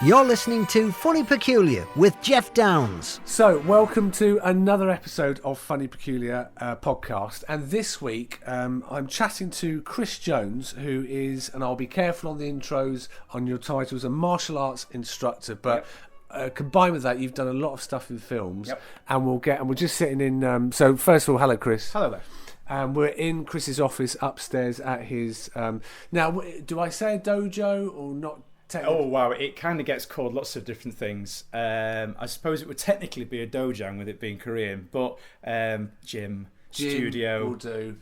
You're listening to Funny Peculiar with Jeff Downs. So, welcome to another episode of Funny Peculiar podcast. And this week, I'm chatting to Chris Jones, who is, and I'll be careful on the intros on your titles, a martial arts instructor. But combined with that, you've done a lot of stuff in films. Yep. And we're just sitting in. So, first of all, hello, Chris. Hello there. We're in Chris's office upstairs at his. Now, do I say a dojo or not? Oh wow, it kind of gets called lots of different things. I suppose it would technically be a dojang with it being Korean, but gym, studio will do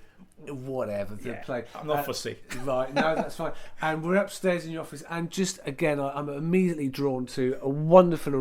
whatever they play. I'm not fussy. Right, no, that's fine. And we're upstairs in your office, and just again, I'm immediately drawn to a wonderful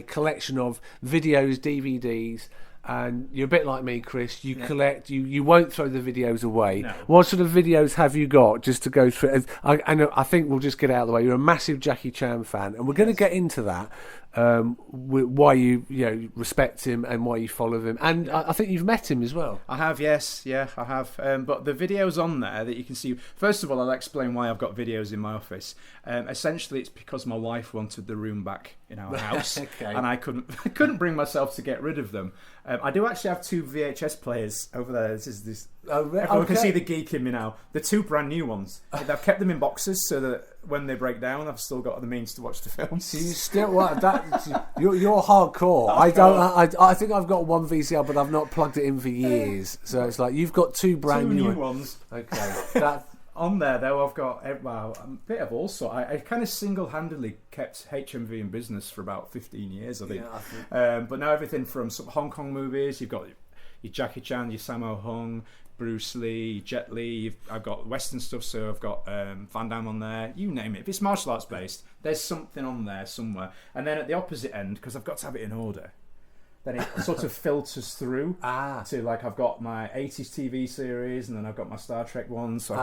collection of videos, DVDs. And you're a bit like me, Chris. You collect. You won't throw the videos away. No. What sort of videos have you got? Just to go through. I think we'll just get it out of the way. You're a massive Jackie Chan fan, and we're going to get into that. Why you respect him and why you follow him, and I think you've met him as well. I have, yes, I have. But the videos on there that you can see. First of all, I'll explain why I've got videos in my office. Essentially, it's because my wife wanted the room back in our house, and I couldn't bring myself to get rid of them. I do actually have two VHS players over there. This. Everyone can see the geek in me now. The two brand new ones. I've kept them in boxes so that when they break down, I've still got the means to watch the films. So you still you're hardcore. I think I've got one VCR, but I've not plugged it in for years. So it's like you've got two brand new ones. Okay. On there, though, I've got a bit of all sorts. I kind of single-handedly kept HMV in business for about 15 years, I think. Yeah, I think. But now everything from sort of Hong Kong movies, you've got your Jackie Chan, your Sammo Hung, Bruce Lee, Jet Li. I've got Western stuff, so I've got Van Damme on there. You name it. If it's martial arts based, there's something on there somewhere. And then at the opposite end, because I've got to have it in order, then it sort of filters through to like I've got my 80s TV series, and then I've got my Star Trek ones. So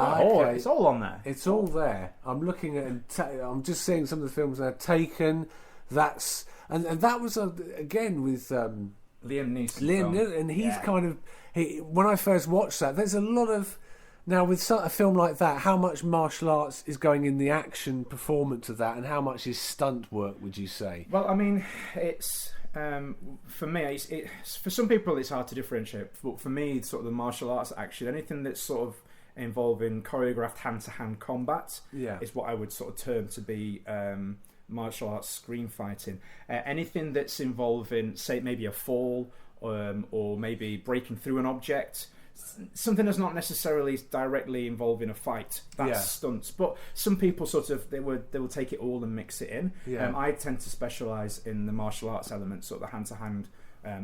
it's all on there. It's all there. I'm looking at. I'm just seeing some of the films that are Taken. That's and that was again with Liam Neeson. And he's kind of. When I first watched that, there's a lot of now with a film like that. How much martial arts is going in the action performance of that, and how much is stunt work? Would you say? Well, I mean, it's. For me, for some people it's hard to differentiate, but for me, sort of the martial arts action, anything that's sort of involving choreographed hand-to-hand combat is what I would sort of term to be martial arts screen fighting. Anything that's involving, say, maybe a fall or maybe breaking through an object, something that's not necessarily directly involving a fight, that's stunts. But some people sort of they will take it all and mix it in. I tend to specialise in the martial arts elements, sort of the hand-to-hand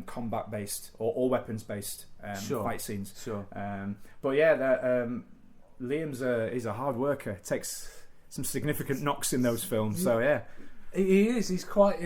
combat based or weapons based fight scenes. But Liam's he's a hard worker. Takes some significant knocks in those films. So he is. He's quite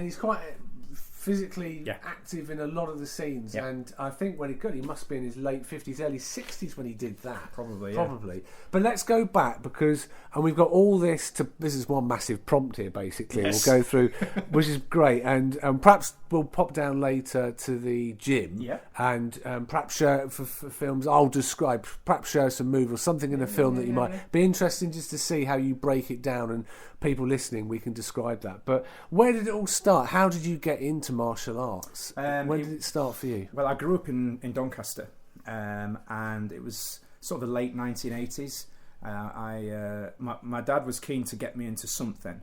physically active in a lot of the scenes, and I think when he must be in his late 50s, early 60s when he did that. Probably. But let's go back and we've got all this this is one massive prompt here basically. We'll go through, which is great, and perhaps we'll pop down later to the gym and perhaps share for films I'll describe, perhaps share some move or something in a film that you might be interesting just to see how you break it down, and people listening, we can describe that. But where did it all start? How did you get into martial arts? When did it start for you? Well, I grew up in Doncaster, and it was sort of the late 1980s. My dad was keen to get me into something,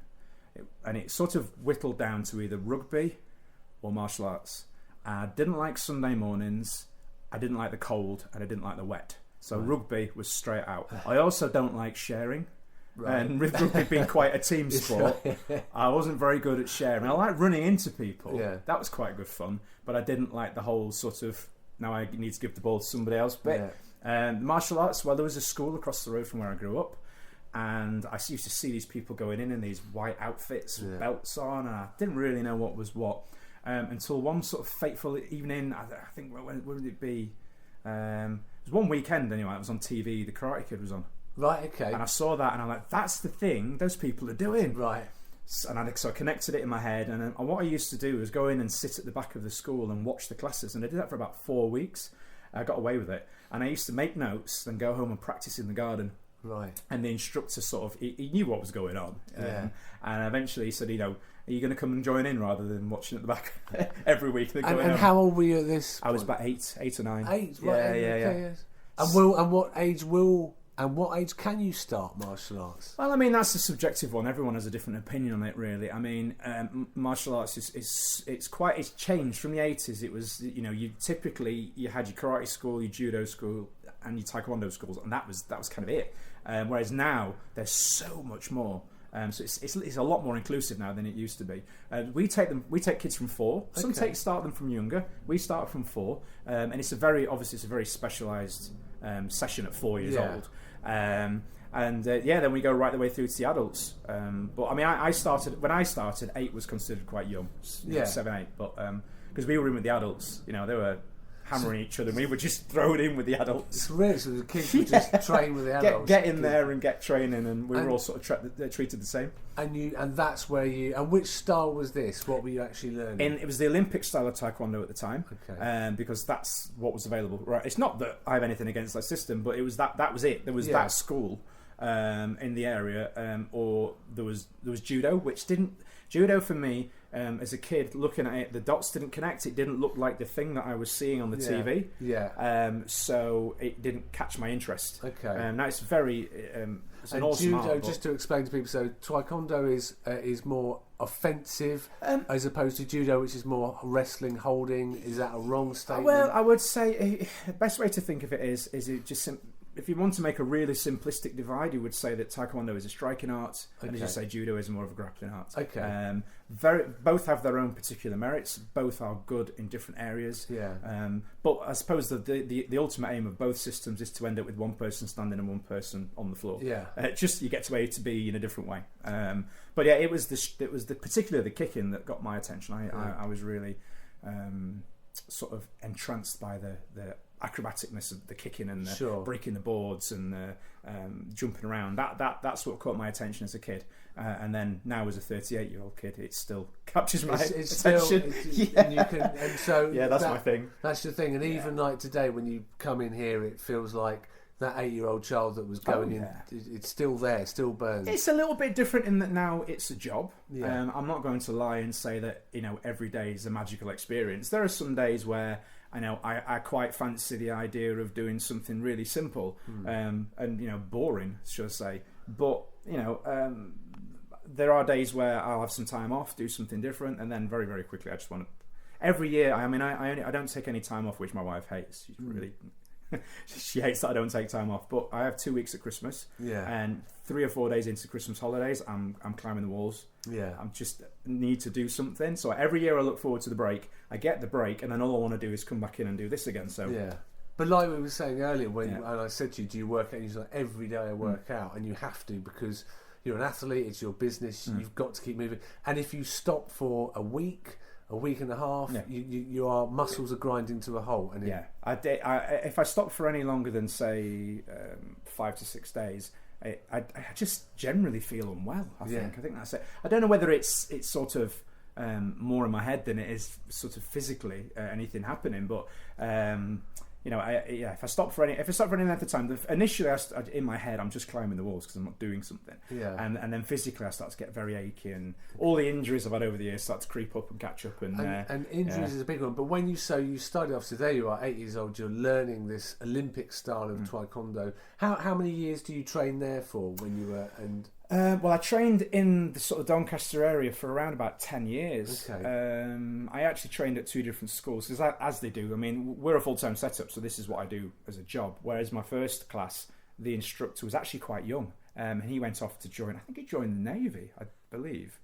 and it sort of whittled down to either rugby or martial arts. I didn't like Sunday mornings, I didn't like the cold, and I didn't like the wet. So rugby was straight out. I also don't like sharing. Right. And with rugby being quite a team sport, I wasn't very good at sharing. I like running into people. That was quite good fun. But I didn't like the whole sort of, now I need to give the ball to somebody else bit. Martial arts, well, there was a school across the road from where I grew up, and I used to see these people going in these white outfits with belts on, and I didn't really know what was what. Until one sort of fateful evening, I think, when would it be? It was one weekend anyway, it was on TV, The Karate Kid was on. Right, okay. And I saw that and I'm like, that's the thing those people are doing. Right. And so I connected it in my head, and what I used to do was go in and sit at the back of the school and watch the classes, and I did that for about 4 weeks. I got away with it, and I used to make notes, then go home and practice in the garden. Right. And the instructor sort of, he knew what was going on. Yeah. And eventually he said, you know, are you going to come and join in rather than watching at the back every week? And how old were you at this point? I was about 8 or 9. 8, yeah, right? yeah. Yes. And what age can you start martial arts? Well, I mean, that's a subjective one. Everyone has a different opinion on it, really. I mean, martial arts it's changed from the 80s. It was, you know, you had your karate school, your judo school, and your taekwondo schools, and that was kind of it. Whereas now there's so much more. So it's a lot more inclusive now than it used to be. We take kids from 4. Some start them from younger. We start from 4, and it's a very specialised session at 4 years old. Then we go right the way through to the adults. But I mean, when I started, 8 was considered quite young. 7, 8. But because we were in with the adults, you know, they were hammering each other, and we were just thrown in with the adults. It's weird, so the kids would just train with the adults. Get in there and get training, and we were all sort of treated the same. And that's where and which style was this? What were you actually learning? It was the Olympic style of Taekwondo at the time, because that's what was available. Right, it's not that I have anything against that system, but it was that was it. There was that school in the area, or there was judo, which didn't. Judo for me, as a kid, looking at it, the dots didn't connect. It didn't look like the thing that I was seeing on the TV. Yeah. So it didn't catch my interest. Okay. Now it's very. It's an awesome judo, art, just to explain to people, so Taekwondo is more offensive as opposed to judo, which is more wrestling, holding. Is that a wrong statement? Well, I would say the best way to think of it is it just. If you want to make a really simplistic divide, you would say that Taekwondo is a striking art, and as you say, Judo is more of a grappling art. Okay. Both have their own particular merits. Both are good in different areas. Yeah. But I suppose the ultimate aim of both systems is to end up with one person standing and one person on the floor. Yeah. Just you get to A to B in a different way. But yeah, it was particularly the kicking that got my attention. I was really sort of entranced by the acrobaticness of the kicking and the breaking the boards and the jumping around. That's what caught my attention as a kid. And then now as a 38-year-old kid, it still captures my attention. That's my thing. That's the thing. And even like today, when you come in here, it feels like that 8-year-old child that was going in, it's still there, still burns. It's a little bit different in that now it's a job. Yeah. I'm not going to lie and say that, you know, every day is a magical experience. There are some days where I quite fancy the idea of doing something really simple and, you know, boring, should I say. But, you know, there are days where I'll have some time off, do something different, and then very, very quickly I just want to... Every year, I don't take any time off, which my wife hates. She's really... she hates that I don't take time off, but I have 2 weeks at Christmas, and 3 or 4 days into Christmas holidays, I'm climbing the walls. I'm just need to do something. So every year I look forward to the break. I get the break, and then all I want to do is come back in and do this again. So but like we were saying earlier, when and I said to you, do you work out? And you're like, every day I work out, and you have to because you're an athlete. It's your business. You've got to keep moving. And if you stop for a week and a half, your muscles are grinding to a halt. And if I stop for any longer than say 5 to 6 days, I just generally feel unwell. I think that's it. I don't know whether it's sort of more in my head than it is sort of physically anything happening, but. You know, if I stop for any length of time, initially in my head I'm just climbing the walls because I'm not doing something, and then physically I start to get very achy, and all the injuries I've had over the years start to creep up and catch up, and injuries is a big one. But when you started off, so there you are, 8 years old, you're learning this Olympic style of Taekwondo. How many years do you train there for when you were well, I trained in the sort of Doncaster area for around about 10 years. Okay. I actually trained at 2 different schools, because as they do, I mean, we're a full-time setup, so this is what I do as a job. Whereas my first class, the instructor was actually quite young, and he went off to join, I think he joined the Navy, I believe.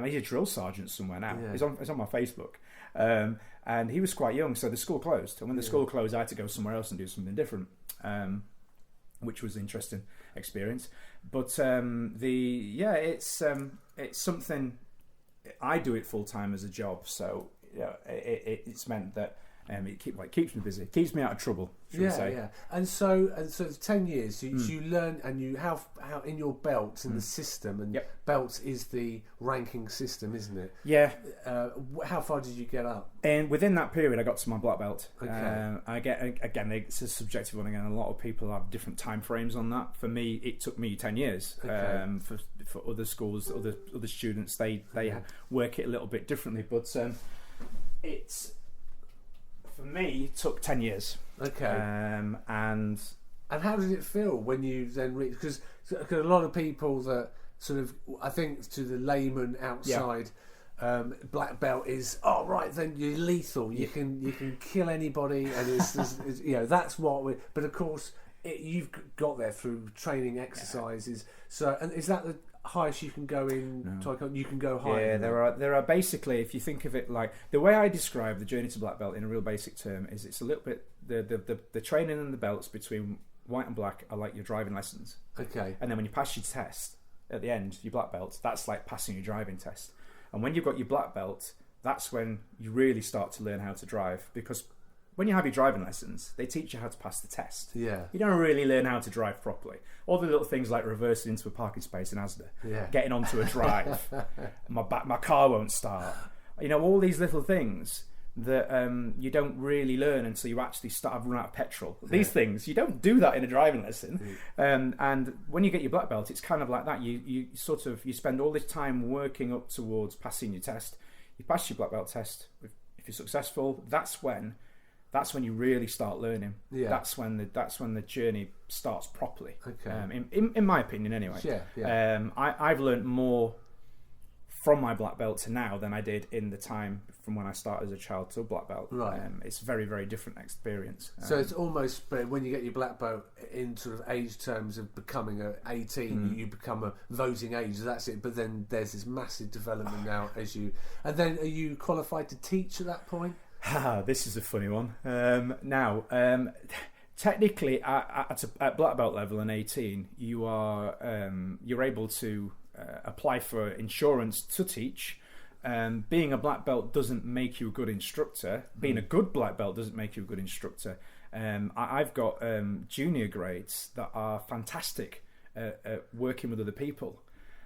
He's a drill sergeant somewhere now. Yeah. He's on my Facebook. And he was quite young, so the school closed. And when the school closed, I had to go somewhere else and do something different, which was an interesting experience. But it's something. I do it full time as a job, so it's meant that It keeps me busy. It keeps me out of trouble, should we say. Yeah. And so it's 10 years. So you learn, and you how in your belts in the system, and belts is the ranking system, isn't it? Yeah. How far did you get up? And within that period, I got to my black belt. Okay. Again, it's a subjective one. Again, a lot of people have different time frames on that. For me, it took me 10 years. Okay. For other schools, other students, they work it a little bit differently. But it's, for me, it took 10 years. Okay. And how did it feel when you then reached? Because a lot of people that sort of, I think, to the layman outside, black belt is then you're lethal. You can kill anybody, and it's that's what we. But of course, you've got there through training exercises. So, and is that the highest you can go in Taekwondo? You can go higher. Yeah, there are basically, if you think of it like the way I describe the journey to black belt in a real basic term, is it's a little bit the training and the belts between white and black are like your driving lessons. Okay. And then when you pass your test at the end, your black belt, that's like passing your driving test. And when you've got your black belt, that's when you really start to learn how to drive, because when you have your driving lessons, they teach you how to pass the test. Yeah. You don't really learn how to drive properly. All the little things like reversing into a parking space in Asda, getting onto a drive, my car won't start. All these little things that you don't really learn until you actually start to run out of petrol. These things, you don't do that in a driving lesson. And when you get your black belt, it's kind of like that. You spend all this time working up towards passing your test. You pass your black belt test. If you're successful, that's when you really start learning. Yeah. That's when the journey starts properly. Okay. In my opinion, anyway. Yeah. I've learned more from my black belt to now than I did in the time from when I started as a child to a black belt. Right. It's a very, very different experience. So it's almost, when you get your black belt in sort of age terms of becoming 18, you become a voting age. That's it. But then there's this massive development now and then are you qualified to teach at that point? This is a funny one. Technically, at black belt level and 18, you're able to apply for insurance to teach. Being a black belt doesn't make you a good instructor. Being a good black belt doesn't make you a good instructor. I've got junior grades that are fantastic at working with other people.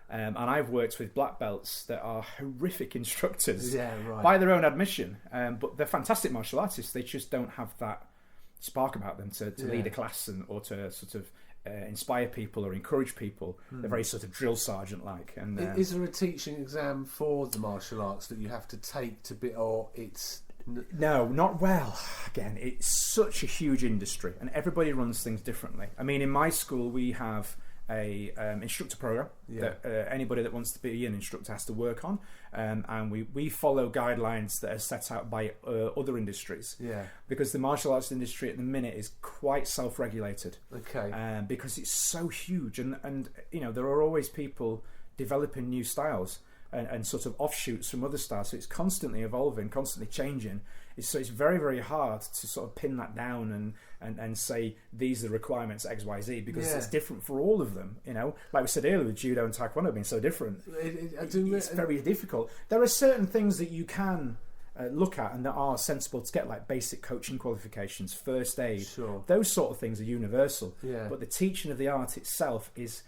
And I've worked with black belts that are horrific instructors by their own admission. But they're fantastic martial artists. They just don't have that spark about them to lead a class or to sort of inspire people or encourage people. They're very sort of drill sergeant-like. And is there a teaching exam for the martial arts that you have to take or it's... No, not well. Again, it's such a huge industry and everybody runs things differently. I mean, in my school, we have a instructor program that anybody that wants to be an instructor has to work on, and we follow guidelines that are set out by other industries. Yeah, because the martial arts industry at the minute is quite self-regulated. Okay, because it's so huge, and there are always people developing new styles and sort of offshoots from other styles. So it's constantly evolving, constantly changing. So it's very, very hard to sort of pin that down and say these are the requirements X, Y, Z, because it's different for all of them. Like we said earlier with judo and taekwondo being so different, it's very difficult. There are certain things that you can look at and that are sensible to get, like basic coaching qualifications, first aid. Sure. Those sort of things are universal. Yeah. But the teaching of the art itself is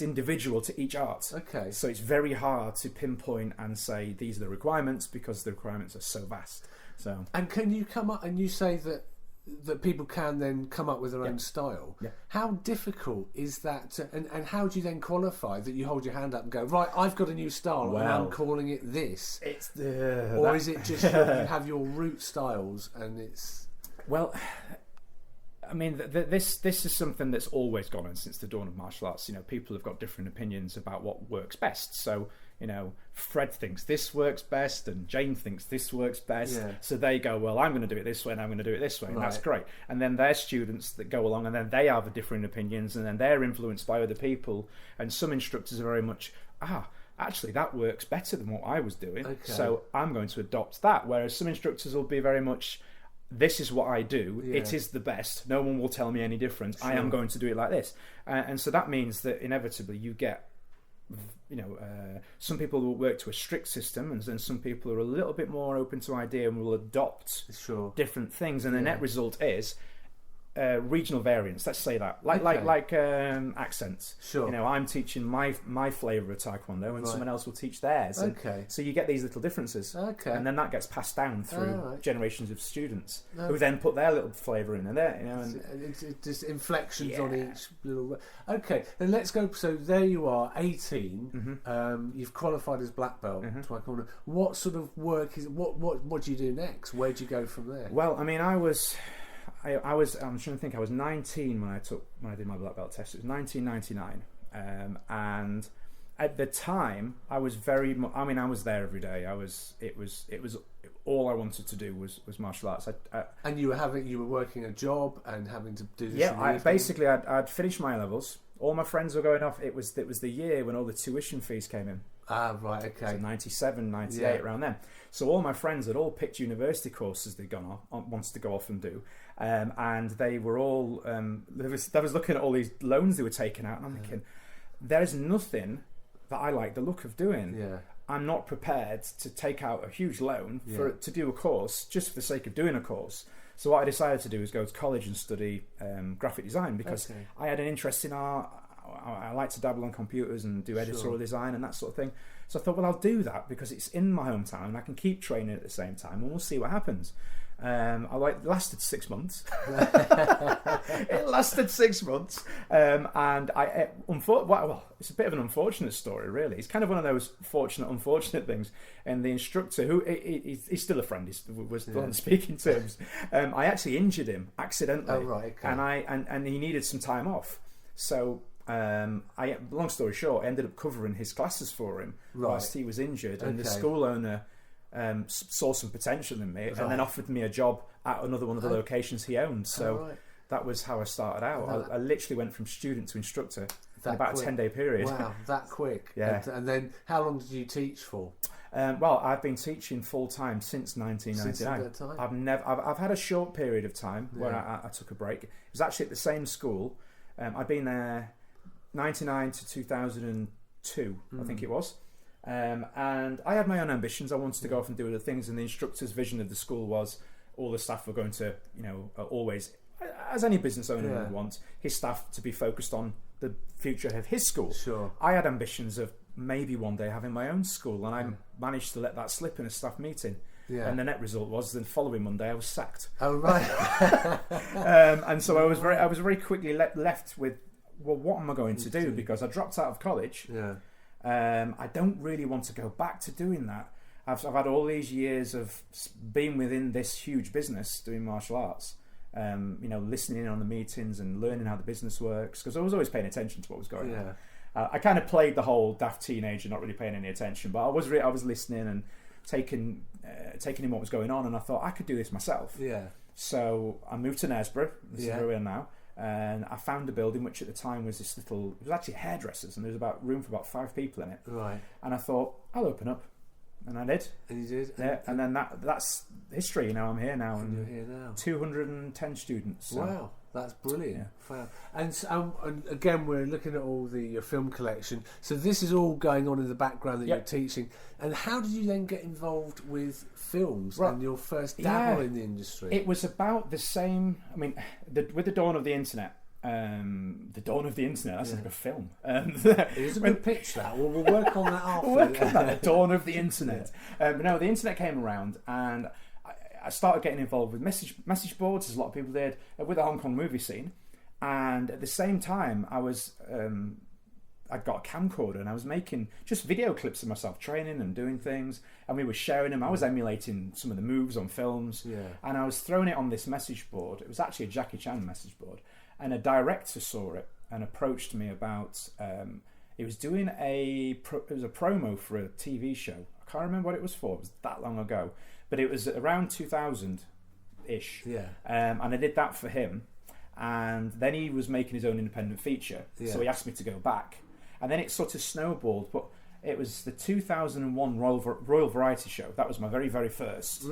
individual to each art. Okay. So it's very hard to pinpoint and say these are the requirements, because the requirements are so vast. So. And can you come up and you say that people can then come up with their own style? Yeah. How difficult is that? And how do you then qualify that you hold your hand up and go, right, I've got a new style and I'm calling it this? Is it just you have your root styles and it's... Well... I mean, this is something that's always gone on since the dawn of martial arts. People have got different opinions about what works best. So, Fred thinks this works best and Jane thinks this works best. Yeah. So they go, well, I'm going to do it this way and I'm going to do it this way. And that's great. And then their students that go along and then they have different opinions and then they're influenced by other people. And some instructors are very much, actually, that works better than what I was doing. Okay. So I'm going to adopt that. Whereas some instructors will be very much... this is what I do. Yeah. It is the best. No one will tell me any different. Sure. I am going to do it like this. And so that means that inevitably you get some people will work to a strict system, and then some people are a little bit more open to idea and will adopt different things, and the net result is regional variants. Let's say that, like accents. Sure. I'm teaching my flavour of Taekwondo, and someone else will teach theirs. And so you get these little differences. Okay. And then that gets passed down through generations of students who then put their little flavour in, and it's just inflections on each little. Okay, then let's go. So there you are, 18. You've qualified as black belt. Taekwondo. What sort of work is? What do you do next? Where do you go from there? Well, I mean, I'm trying to think. I was 19 when I did my black belt test. It was 1999, and at the time I was I was there every day. It was all I wanted to do was martial arts. And you were working a job and having to do this. Yeah, I'd finished my levels. All my friends were going off. It was the year when all the tuition fees came in. Ah, right, okay. So 97, 98, around then. So all my friends had all picked university courses they'd gone off, wanted to go off and do. And they were all, I was looking at all these loans they were taking out, and I'm thinking, there's nothing that I like the look of doing. Yeah. I'm not prepared to take out a huge loan to do a course just for the sake of doing a course. So what I decided to do was go to college and study graphic design, because I had an interest in art. I like to dabble on computers and do editorial design and that sort of thing. So I thought, well, I'll do that because it's in my hometown and I can keep training at the same time, and we'll see what happens. It lasted 6 months. It lasted 6 months, and it's a bit of an unfortunate story, really. It's kind of one of those unfortunate things. And the instructor, who he's still a friend, was on speaking terms. I actually injured him accidentally. Oh, right, okay. And he needed some time off. So long story short, I ended up covering his classes for him whilst he was injured, and the school owner saw some potential in me and then offered me a job at another one of the locations he owned. So that was how I started out. I literally went from student to instructor in about a 10-day period. Wow, that quick. Yeah. And then how long did you teach for? Well, I've been teaching full time since 1999. Since that time? I've had a short period of time where I took a break. It was actually at the same school. I'd been there 99 to 2002, I think it was. And I had my own ambitions. I wanted to go off and do other things, and the instructor's vision of the school was all the staff were going to, always, as any business owner would want, his staff to be focused on the future of his school. Sure. I had ambitions of maybe one day having my own school, and I managed to let that slip in a staff meeting. Yeah. And the net result was the following Monday I was sacked. Oh, right. And so I was very quickly left with, well, what am I going to do? Because I dropped out of college. Yeah. I don't really want to go back to doing that. I've had all these years of being within this huge business doing martial arts, listening in on the meetings and learning how the business works, because I was always paying attention to what was going on. I kind of played the whole daft teenager, not really paying any attention, but I was listening and taking in what was going on, and I thought I could do this myself. Yeah. So I moved to Knaresborough. This is where we are now. And I found a building which at the time was it was actually hairdressers, and there was room for about 5 people in it. Right. And I thought, I'll open up. And I did. And you did? Yeah. And then that's history. I'm here now. And you're here now. 210 students. So. Wow. That's brilliant. Yeah. Wow. And again, we're looking at all your film collection. So this is all going on in the background that you're teaching. And how did you then get involved with films and your first dabble in the industry? It was about the same. I mean, with the dawn of the internet. That's like a film. It is a good pitch, that. We'll work on that after. We'll work on that. The dawn of the internet. No, the internet came around, and I started getting involved with message boards, as a lot of people did, with the Hong Kong movie scene. And at the same time, I'd got a camcorder, and I was making just video clips of myself training and doing things, and we were sharing them. I was emulating some of the moves on films, and I was throwing it on this message board. It was actually a Jackie Chan message board, and a director saw it and approached me about. He was doing it was a promo for a TV show. I can't remember what it was for. It was that long ago, but it was around 2000-ish. Yeah. And I did that for him, and then he was making his own independent feature. Yeah. So he asked me to go back. And then it sort of snowballed, but it was the 2001 Royal Variety Show. That was my very, very first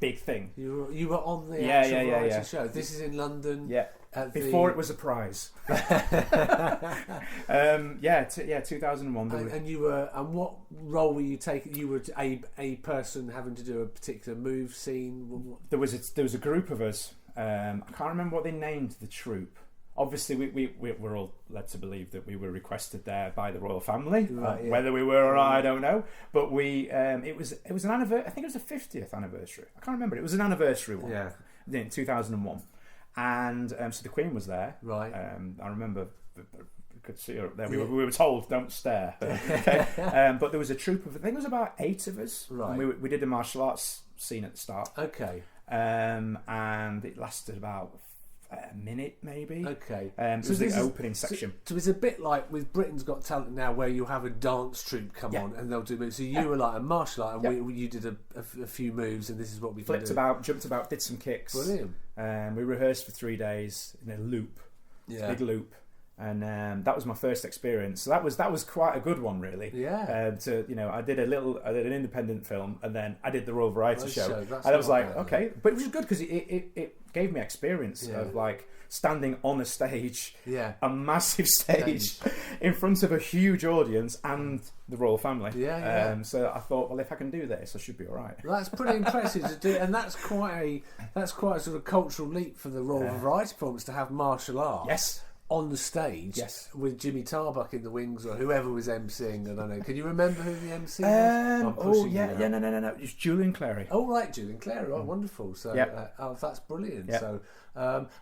big thing. You You were on the actual variety show. This is in London. Yeah. Before it was a prize. 2001. And you were, and what role were you taking? You were a person having to do a particular move scene. There was a group of us. I can't remember what they named the troupe. Obviously, we were all led to believe that we were requested there by the royal family. Right, whether we were or not, I don't know. But it was an anniversary. I think it was the 50th anniversary. I can't remember. It was an anniversary one. Yeah. In 2001, and so the Queen was there. Right. I remember. We could see her up there. We were told don't stare. But there was a troupe of, I think it was about 8 of us. Right. And we did a martial arts scene at the start. Okay. And it lasted about a minute maybe. Okay. It was the opening section. So it's a bit like with Britain's Got Talent now, where you have a dance troupe come on and they'll do moves. So you were like a martial art, and you did a few moves, and this is what we flipped about, jumped about, did some kicks. Brilliant. We rehearsed for 3 days in a loop, big loop. And that was my first experience. So that was quite a good one, really. Yeah. I did an independent film, and then I did the Royal Variety Show, and I was like, okay, but it was good because it gave me experience of like standing on a stage, a massive stage, in front of a huge audience and the royal family. So I thought, well, if I can do this, I should be all right. Well, that's pretty impressive to do, and that's quite a sort of cultural leap for the Royal Variety performance to have martial arts. Yes. On the stage, with Jimmy Tarbuck in the wings, or whoever was emceeing. I don't know. Can you remember who the MC was? No. It's Julian Clary. Oh, right, Julian Clary. Oh, wonderful. So, that's brilliant. Yep. So,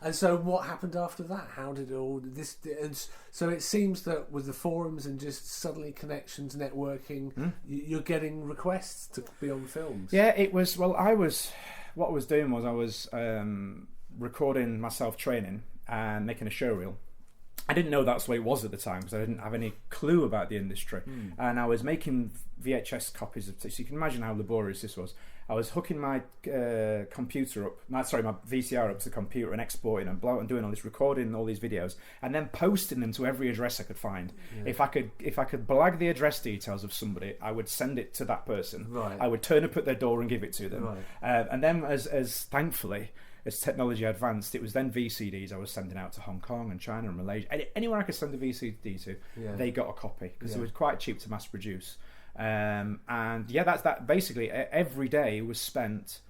and so, what happened after that? How did all this? And so, it seems that with the forums and just suddenly connections, networking, you're getting requests to be on films. Yeah, it was. Well, what I was doing was I was recording myself training and making a show reel. I didn't know that's what it was at the time because I didn't have any clue about the industry. And I was making VHS copies of, so you can imagine how laborious this was. I was hooking my computer up, my VCR up to the computer and exporting and doing all this, recording all these videos, and then posting them to every address I could find. If I could blag the address details of somebody, I would send it to that person. Right. I would turn up at their door and give it to them. Right. And then as thankfully, as technology advanced, it was then VCDs I was sending out to Hong Kong and China and Malaysia. Anywhere I could send a VCD to, they got a copy because it was quite cheap to mass produce. That's that. Basically, every day was spent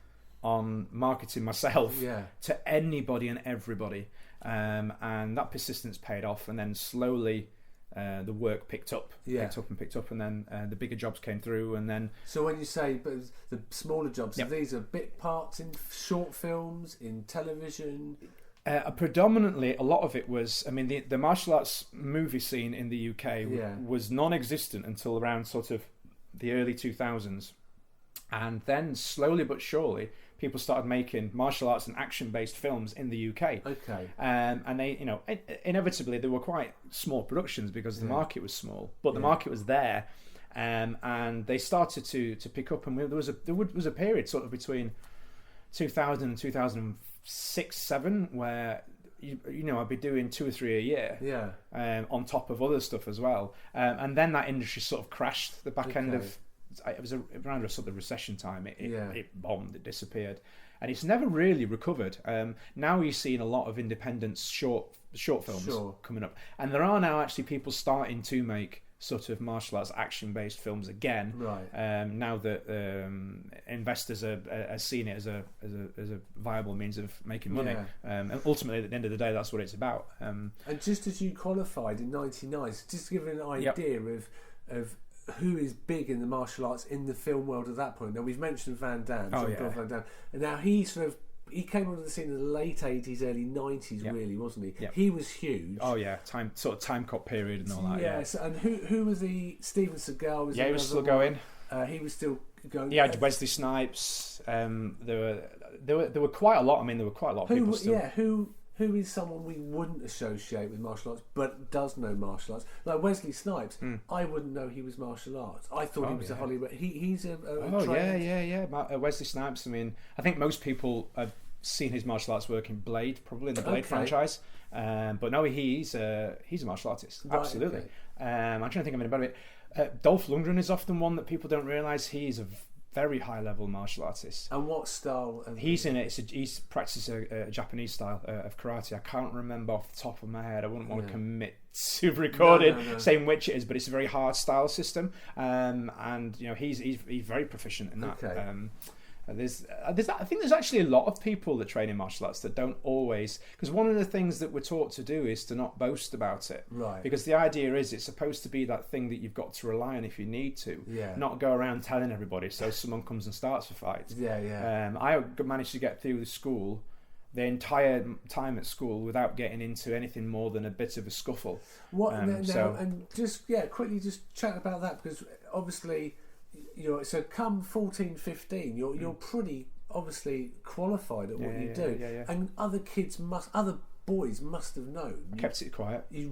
on marketing myself to anybody and everybody, and that persistence paid off. And then slowly, the work picked up, and then the bigger jobs came through, and then. So when you say, but the smaller jobs, so these are bit parts in short films, in television. Predominantly, a lot of it was. I mean, the martial arts movie scene in the UK was non-existent until around sort of the early 2000s, and then slowly but surely, people started making martial arts and action-based films in the UK. Okay. And they, inevitably they were quite small productions because the market was small, but the market was there, and they started to pick up. And there was a period sort of between 2000 and 2006-07 where I'd be doing 2 or 3 a year. On top of other stuff as well, and then that industry sort of crashed. The back end of. It was around a sort of recession time. It bombed. It disappeared, and it's never really recovered. Now you're seeing a lot of independent short films coming up, and there are now actually people starting to make sort of martial arts action-based films again. Right. Now that investors are seeing it as a viable means of making money, and ultimately at the end of the day, that's what it's about. And just as you qualified in '99, just to give an idea of who is big in the martial arts in the film world at that point. Now we've mentioned Van Damme, Van Damme, and now he came onto the scene in the late 80s, early 90s, really, wasn't he? He was huge. Oh yeah, time cop period and all that. Yes, and who was the Steven Seagal? He was still going. He was still going. He had Wesley Snipes. There were quite a lot. I mean, there were quite a lot of people still. Who is someone we wouldn't associate with martial arts but does know martial arts? Like Wesley Snipes, I wouldn't know he was martial arts. I thought he was a Hollywood. He's a Wesley Snipes. I mean, I think most people have seen his martial arts work in Blade, probably in the Blade franchise. But no, he's a martial artist. Right, absolutely. Okay. I'm trying to think of anybody. Dolph Lundgren is often one that people don't realise. He's a very high level martial artist. And what style? He's in it. He's practices a Japanese style of karate. I can't remember off the top of my head. I wouldn't want to commit to recording saying which it is, but it's a very hard style system. And you know, he's very proficient in that. Okay. I think there's actually a lot of people that train in martial arts that don't always, because one of the things that we're taught to do is to not boast about it, right? Because the idea is it's supposed to be that thing that you've got to rely on if you need to, not go around telling everybody so someone comes and starts a fight. I managed to get through the entire time at school without getting into anything more than a bit of a scuffle. And just quickly just chat about that, because obviously, so come 14, 15, you're pretty obviously qualified at what you do, and other boys must have known. I kept it quiet. You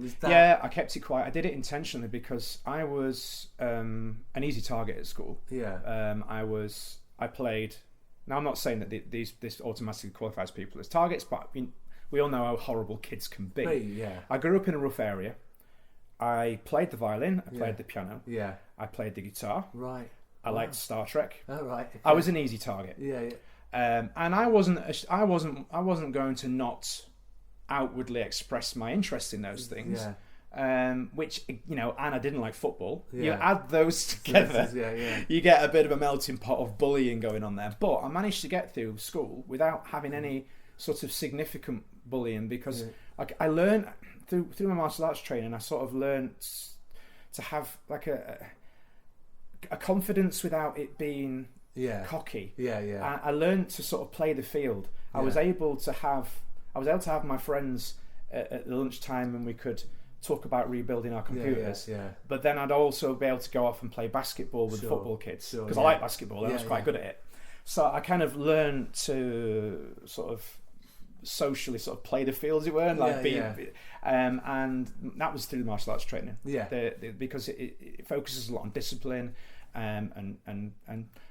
was that? Yeah, I kept it quiet. I did it intentionally because I was an easy target at school. I played. Now I'm not saying that this automatically qualifies people as targets, but we all know how horrible kids can be. I grew up in a rough area. I played the violin. I played the piano. I played the guitar. Right. I liked Star Trek. Oh, right. Okay. I was an easy target. And I wasn't going to not outwardly express my interest in those things. Which, and I didn't like football. You add those together, you get a bit of a melting pot of bullying going on there. But I managed to get through school without having any sort of significant bullying, because I learned through my martial arts training. I sort of learned to have like a confidence without it being cocky. I learned to sort of play the field. I was able to have my friends at the lunchtime, and we could talk about rebuilding our computers. But then I'd also be able to go off and play basketball with the football kids, because I like basketball and I was quite good at it. So I kind of learned to sort of socially sort of play the field, as it were, and and that was through the martial arts training. Because it focuses a lot on discipline, and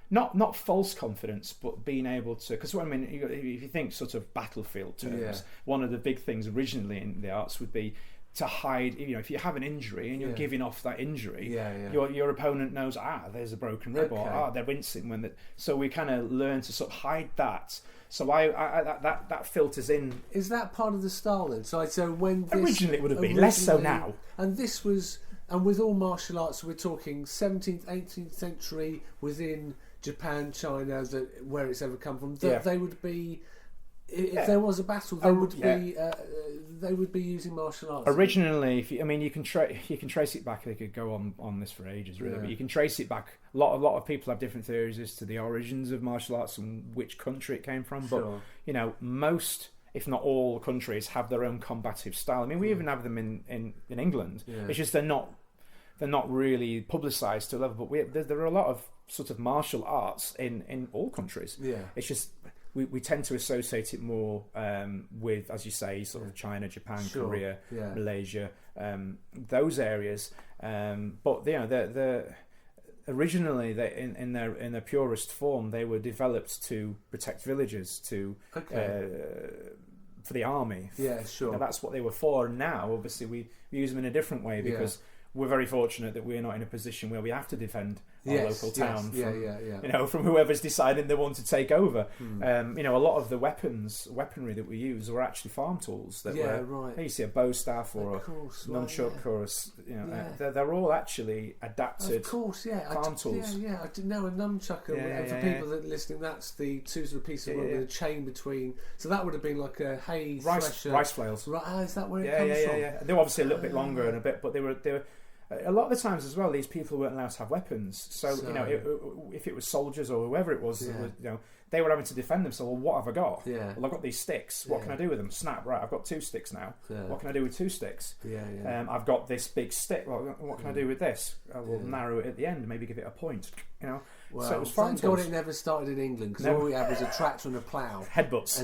not false confidence, but being able to. Because if you think sort of battlefield terms, one of the big things originally in the arts would be to hide. If you have an injury and you're giving off that injury, your opponent knows, there's a broken rib, or they're wincing so we kind of learn to sort of hide that. So that filters in. Is that part of the style then? So when originally it would have been less so now. And this was, and with all martial arts, we're talking 17th, 18th century within Japan, China, where it's ever come from. They would be. If there was a battle, they would be using martial arts. Originally, you can trace it back. They could go on this for ages, really. But you can trace it back. A lot of people have different theories as to the origins of martial arts and which country it came from. But most, if not all, countries have their own combative style. We even have them in England. It's just they're not really publicised to a level. But there are a lot of sort of martial arts in all countries. It's just. We tend to associate it more with, as you say, sort of China, Japan, Korea, Malaysia, those areas. But they're originally in their purest form, they were developed to protect villages, for the army. That's what they were for. And now, obviously, we use them in a different way, because we're very fortunate that we're not in a position where we have to defend our local town from whoever's deciding they want to take over. A lot of the weaponry that we use were actually farm tools. You see a bow staff or a nunchuck or they're all actually adapted farm tools. I didn't know a nunchuck. For people that are listening, that's the two sort of pieces of wood with a chain between. So that would have been like a hay rice flails. Right, is that where it comes from? They were obviously a little bit longer and but they were. A lot of the times as well, these people weren't allowed to have weapons. So if it was soldiers or whoever it was, they were having to defend themselves. Well, what have I got? Well, I've got these sticks. What can I do with them? Snap. Right, I've got 2 sticks now. What can I do with 2 sticks? I've got this big stick. Well, what can I do with this? I will narrow it at the end and maybe give it a point. Well, so it was thank God it never started in England, because all we had was a tractor and a plough. Headbutts. This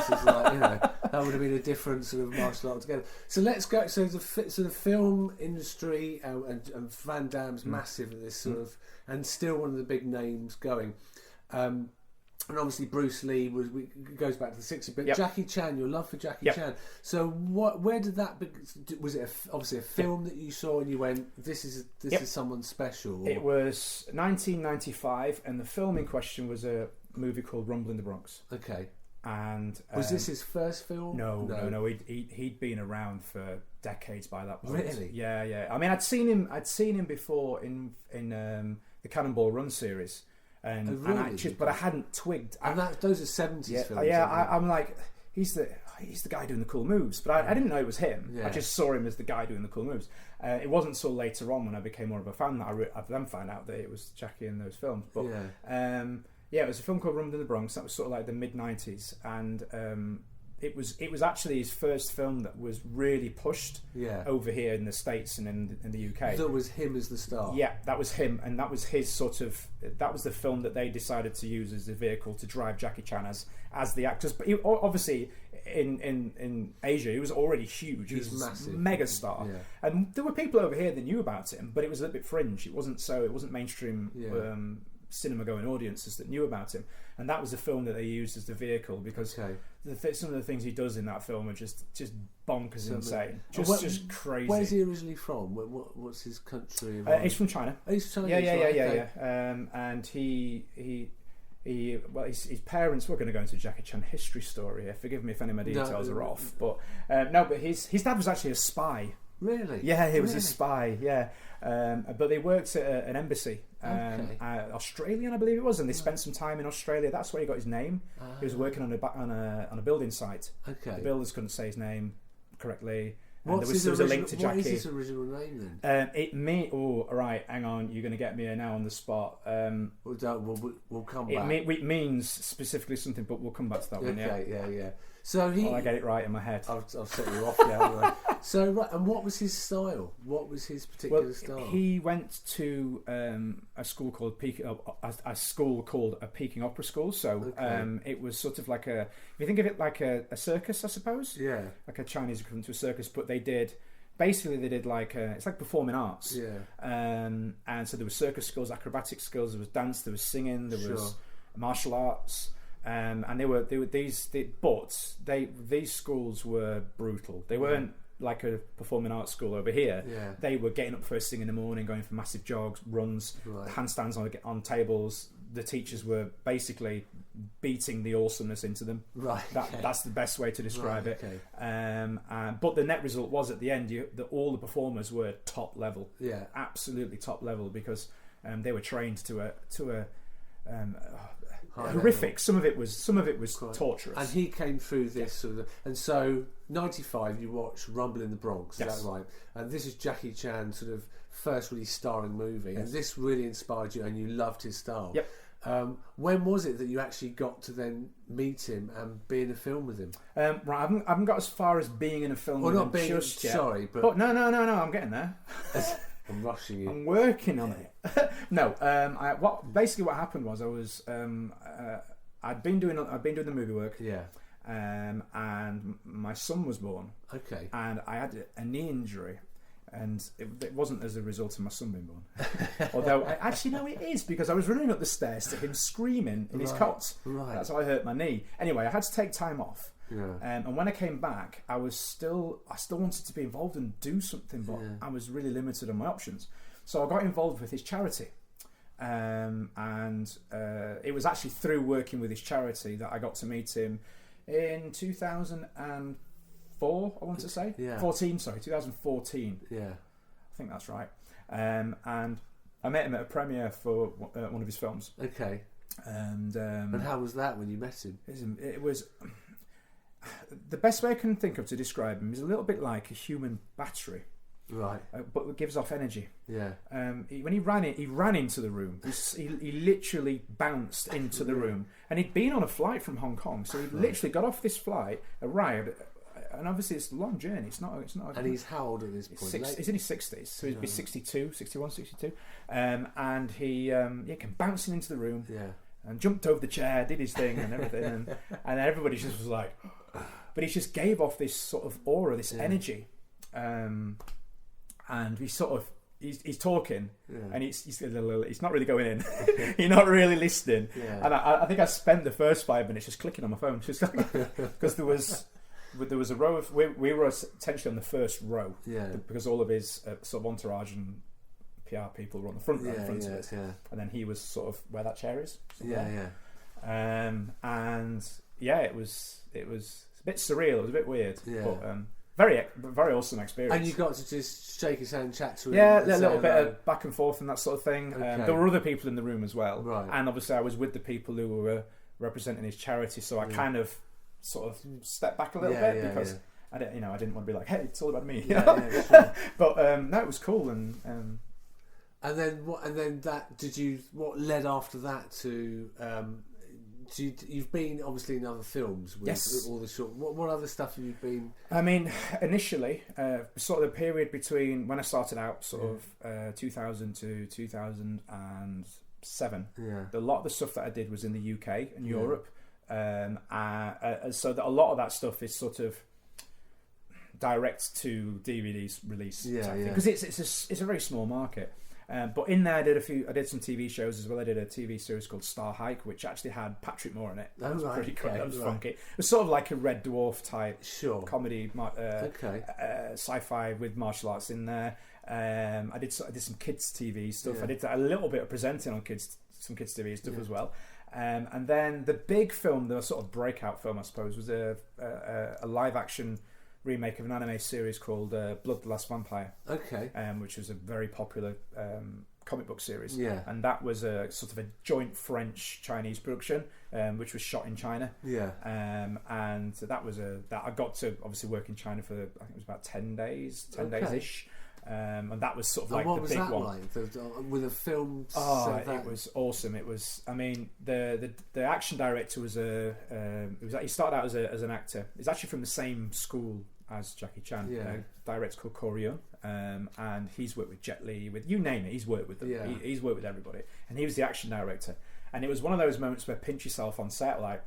is like, that would have been a different sort of martial art together. So let's go. So the film industry and Van Damme's massive at this sort of, and still one of the big names going. And obviously Bruce Lee goes back to the 60s, but Yep. Jackie Chan, your love for Jackie Yep. Chan. So where did that was it obviously a film that you saw and you went, this is someone special? Or? It was 1995, and the film in question was a movie called Rumble in the Bronx. Okay. And was this his first film? No. He'd been around for decades by that point. Really? Yeah. I mean, I'd seen him before in the Cannonball Run series. But I hadn't twigged. And those are 70s films. Yeah, I'm like, he's the guy doing the cool moves, but I didn't know it was him. Yeah. I just saw him as the guy doing the cool moves. It wasn't until later on when I became more of a fan that I then found out that it was Jackie in those films. But it was a film called Rumble in the Bronx. That was sort of like the mid-90s, and it was actually his first film that was really pushed over here in the States and in the UK. That was him as the star. Yeah, that was him, and that was his that was the film that they decided to use as the vehicle to drive Jackie Chan as the actors. But obviously in Asia, he was already huge. He was massive, mega star, and there were people over here that knew about him, but it was a little bit fringe. It wasn't mainstream. Cinema going audiences that knew about him, and that was the film that they used as the vehicle because some of the things he does in that film are just bonkers insane, just crazy. Where's he originally from? What's his country? He's from China. He's Chinese. Yeah. And his parents. We're going to go into Jackie Chan history story here. Forgive me if any of my details are off, but but his dad was actually a spy. Really? Yeah, he was a spy. Yeah, but they worked at an embassy, Australian, I believe it was, and they spent some time in Australia. That's where he got his name. He was working on a building site. Okay. The builders couldn't say his name correctly. There was a link to Jackie. What is his original name then? Right, hang on, you're going to get me now on the spot. We'll come back. It means specifically something, but we'll come back to that one. Yeah. So I get it right in my head. I'll set you off now. So right, and what was his style? What was his particular style? He went to a school called a Peking Opera School. So it was sort of like if you think of it like a circus, I suppose. Yeah. Like a Chinese equivalent to a circus, but they did like it's like performing arts. Yeah. And so there was circus skills, acrobatic skills, there was dance, there was singing, there was martial arts. And these schools were brutal. They weren't like a performing arts school over here. Yeah. They were getting up first thing in the morning, going for massive jogs, runs, handstands on tables. The teachers were basically beating the awesomeness into them. Right. That's the best way to describe it. Okay. But the net result was at the end, all the performers were top level. Yeah. Absolutely top level because they were trained to a horrific level. Some of it was torturous. And he came through this sort of, and so 95 you watch Rumble in the Bronx, is that right? And this is Jackie Chan's sort of first really starring movie, and this really inspired you and you loved his style. Yep. When was it that you actually got to then meet him and be in a film with him? Right, I haven't got as far as being in a film with him just yet. Sorry, but oh, no, I'm getting there. I'm rushing you. I'm working on it. No, what happened was I was I'd been doing the movie work. Yeah. And my son was born. Okay. And I had a knee injury. And it wasn't as a result of my son being born. Although, actually, no, it is, because I was running up the stairs to him screaming in his cot. Right. That's how I hurt my knee. Anyway, I had to take time off. Yeah. And when I came back, I still wanted to be involved and do something, but I was really limited on my options. So I got involved with his charity. And it was actually through working with his charity that I got to meet him in 2004, I want to say. 2014. Yeah. I think that's right. And I met him at a premiere for one of his films. Okay. And how was that when you met him? It was... The best way I can think of to describe him is a little bit like a human battery. Right. But it gives off energy. Yeah. When he ran into the room. He literally bounced into the room. And he'd been on a flight from Hong Kong. So he literally got off this flight, arrived... And obviously it's a long journey. It's not. And he's how old at this point? He's in his 60s, so he'd be 62, 61, 62. And he came bouncing into the room, and jumped over the chair, did his thing and everything, and everybody just was like, but he just gave off this sort of aura, this energy, and we sort of he's talking, and he's not really going in. You're not really listening. Yeah. And I think I spent the first 5 minutes just clicking on my phone, just because there was a row of we were essentially on the first row, because all of his sort of entourage and PR people were on the front row in front of us, and then he was sort of where that chair is. And it was a bit surreal. It was a bit weird, but very awesome experience. And you got to just shake his hand, and chat to him. Yeah, a little bit of back and forth and that sort of thing. There were other people in the room as well, right. And obviously I was with the people who were representing his charity, so I kind of sort of stepped back a little bit because I didn't want to be like, hey, it's all about me. Sure. But no, it was cool. And then what? And then that? What led after that to? You've been obviously in other films with all the short. What other stuff have you been? I mean, initially, sort of the period between when I started out, 2000 to 2007. A lot of the stuff that I did was in the UK and Europe, so that a lot of that stuff is sort of direct to DVDs release, because it's a very small market. But in there, I did some TV shows as well. I did a TV series called Star Hike, which actually had Patrick Moore in it. That was pretty cool. That was funky. It was sort of like a Red Dwarf type comedy, sci-fi with martial arts in there. I did some kids TV stuff. I did a little bit of presenting on some kids TV stuff as well. And then the big film, the sort of breakout film, I suppose, was a live action remake of an anime series called Blood the Last Vampire, which was a very popular comic book series, and that was a sort of a joint French-Chinese production, which was shot in China, and that was that I got to obviously work in China for, I think it was about 10 days ish. And that was sort of like the big one. What was that like? With a film? It was awesome. It was. I mean, the action director was he started out as an actor. He's actually from the same school as Jackie Chan. Director called Ko Ryun, and he's worked with Jet Li, with you name it. He's worked with them. He's worked with everybody, and he was the action director. And it was one of those moments where pinch yourself on set, like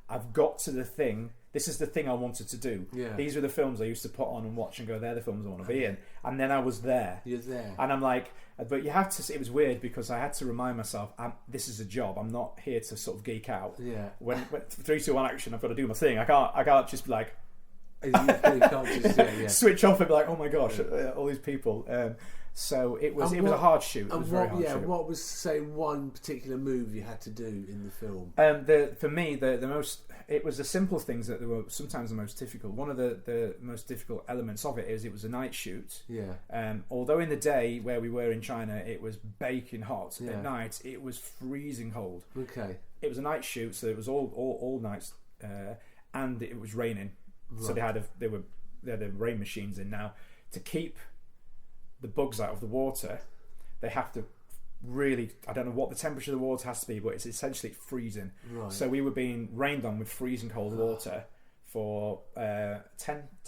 I've got to the thing. This is the thing I wanted to do. These were the films I used to put on and watch and go, they're the films I want to be in. And then I was there. You're there. And I'm like, but you have to, it was weird because I had to remind myself, this is a job. I'm not here to sort of geek out. When 3, 2, 1 action, I've got to do my thing. I can't just be like, you can't just, switch off and be like, oh my gosh, all these people. So it was a hard shoot. It was very hard shoot. What was, say, one particular move you had to do in the film? For me, the most, it was the simple things that were sometimes the most difficult. One of the most difficult elements of it is it was a night shoot. Although in the day where we were in China, it was baking hot. At night, it was freezing cold. It was a night shoot, so it was all nights, and it was raining. Right. So they had the rain machines in now to keep the bugs out of the water. They have to really, I don't know what the temperature of the water has to be, but it's essentially freezing. Right. So we were being rained on with freezing cold water for 10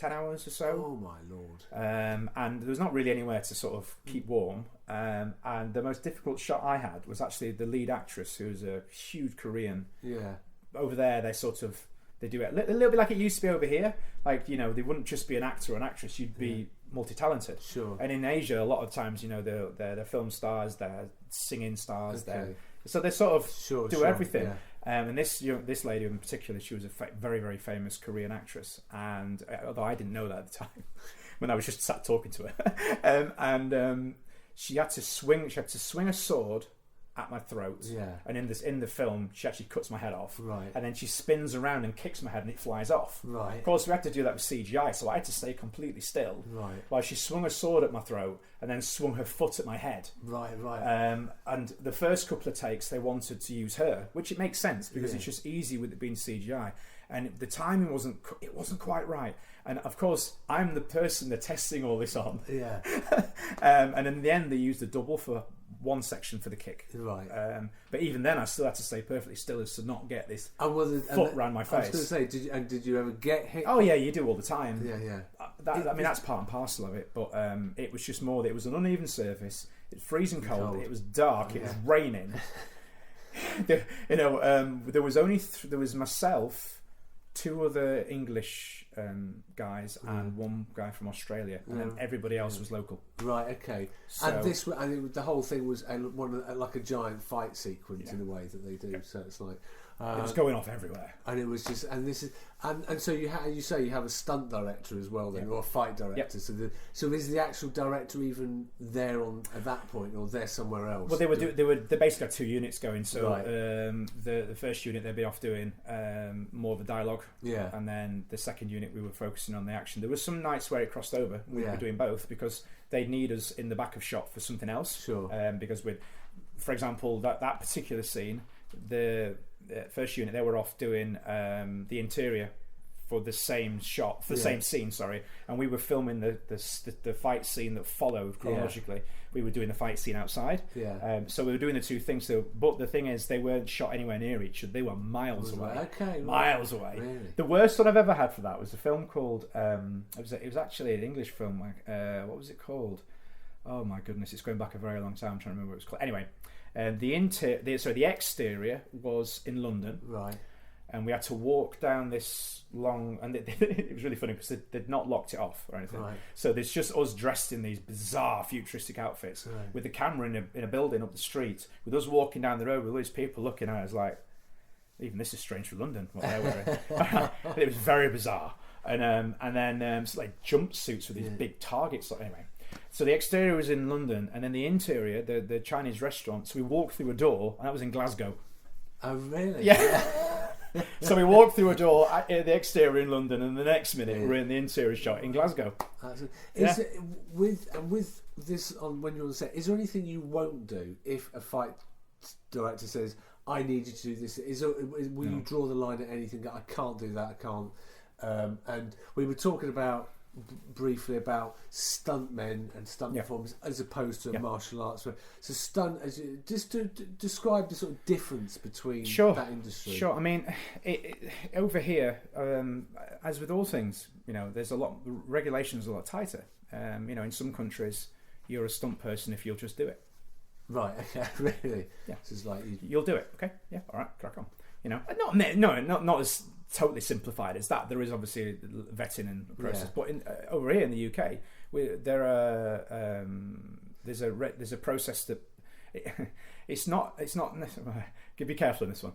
hours or so. Oh my lord. And there was not really anywhere to sort of keep warm. And the most difficult shot I had was actually the lead actress, who's a huge Korean. Over there, they do it a little bit like it used to be over here. Like, they wouldn't just be an actor or an actress, you'd be multi-talented. Sure. And in Asia, a lot of times, they're film stars, they're singing stars, so they sort of do everything. And this lady in particular, she was a very, very famous Korean actress. And although I didn't know that at the time, when I was just sat talking to her, she had to swing a sword at my throat, and in the film she actually cuts my head off, and then she spins around and kicks my head and it flies off. Of course, we had to do that with CGI, so I had to stay completely still while she swung a sword at my throat and then swung her foot at my head. And the first couple of takes they wanted to use her, which it makes sense because it's just easy with it being CGI, and the timing wasn't quite right. And of course, I'm the person they're testing all this on. And in the end, they used a double for one section for the kick. But even then, I still had to stay perfectly still as to not get this foot around my face. I was going to say, did you ever get hit? Oh yeah, you do all the time. That's part and parcel of it. But it was just more that it was an uneven surface. It's freezing cold. It was dark. It was raining. There was only there was myself, 2 other English guys and one guy from Australia, and then everybody else was local. Right. Okay. So, the whole thing was like a giant fight sequence in a way that they do. So it's like it was going off everywhere, and it was just, and this is, and so you say you have a stunt director as well, then, or a fight director. So is the actual director even there at that point, or they're somewhere else? Well, they basically had 2 units going. So the first unit they'd be off doing more of the dialogue, and then the second unit we were focusing on the action. There was some nights where it crossed over. We were doing both because they'd need us in the back of shot for something else. Sure. Because for example, that particular scene, the first unit, they were off doing the interior for the same shot, for the same scene, sorry, and we were filming the fight scene that followed chronologically. We were doing the fight scene outside, so we were doing the 2 things. So, but the thing is, they weren't shot anywhere near each other. They were miles away. Miles away. Really? The worst one I've ever had for that was a film called it was actually an English film. What was it called? Oh my goodness, it's going back a very long time. I'm trying to remember what it was called. Anyway, the exterior was in London, right? And we had to walk down this long, and it was really funny because they'd not locked it off or anything. Right. So there's just us dressed in these bizarre futuristic outfits with the camera in a building up the street, with us walking down the road with all these people looking at us like, even this is strange for London, what they're wearing. It was very bizarre. And then like jumpsuits with these big targets. Anyway, so the exterior was in London, and then the interior, the Chinese restaurant. So we walked through a door, and that was in Glasgow. Oh, really? Yeah. So we walked through a door at the exterior in London, and the next minute we're in the interior shot in Glasgow. With this on when you're on set, is there anything you won't do if a fight director says, "I need you to do this"? Will you draw the line at anything? I can't do that. I can't. And we were talking about briefly about stuntmen and stunt performers as opposed to a martial arts. So stunt, just to describe the sort of difference between that industry. Sure. I mean, over here, as with all things, there's a lot. Regulations are a lot tighter. In some countries, you're a stunt person if you'll just do it. Right. Okay. Really. Yeah. So it's like you'll do it. Okay. Yeah. All right. Crack on. Not as totally simplified as that. There is obviously vetting and process, but over here in the UK, there's a process that it's not. Be careful in this one.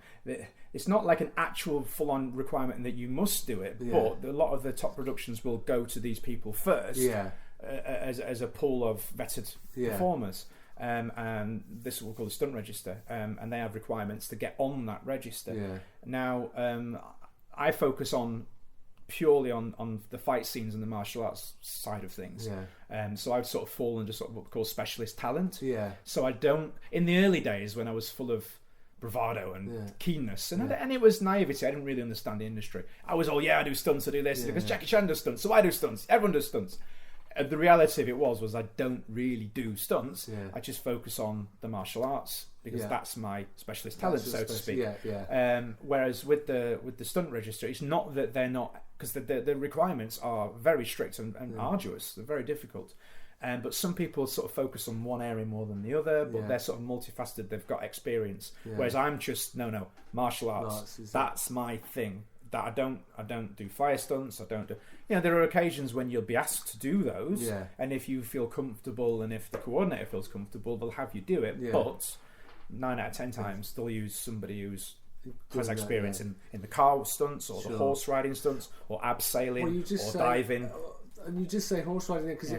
It's not like an actual full-on requirement that you must do it, but a lot of the top productions will go to these people first, as a pool of vetted performers. And this is what we call the stunt register, and they have requirements to get on that register. Now, I focus purely on the fight scenes and the martial arts side of things. So I'd sort of fall under sort of what we call specialist talent. So I don't. In the early days when I was full of bravado and keenness, and it was naivety. I didn't really understand the industry. I was I do stunts, I do this because Jackie Chan does stunts, so I do stunts. Everyone does stunts. The reality of it was I don't really do stunts. I just focus on the martial arts because that's my specialist talent, so to speak. Whereas with the stunt register, it's not that they're not, because the requirements are very strict and arduous. They're very difficult. But some people sort of focus on one area more than the other, but they're sort of multifaceted. They've got experience. Whereas I'm just martial arts. That's my thing. That I don't do fire stunts. I don't do. There are occasions when you'll be asked to do those, and if you feel comfortable and if the coordinator feels comfortable, they'll have you do it. But 9 out of 10 times they'll use somebody who's has experience in the car stunts or the horse riding stunts or abseiling or diving. And you just say horse riding because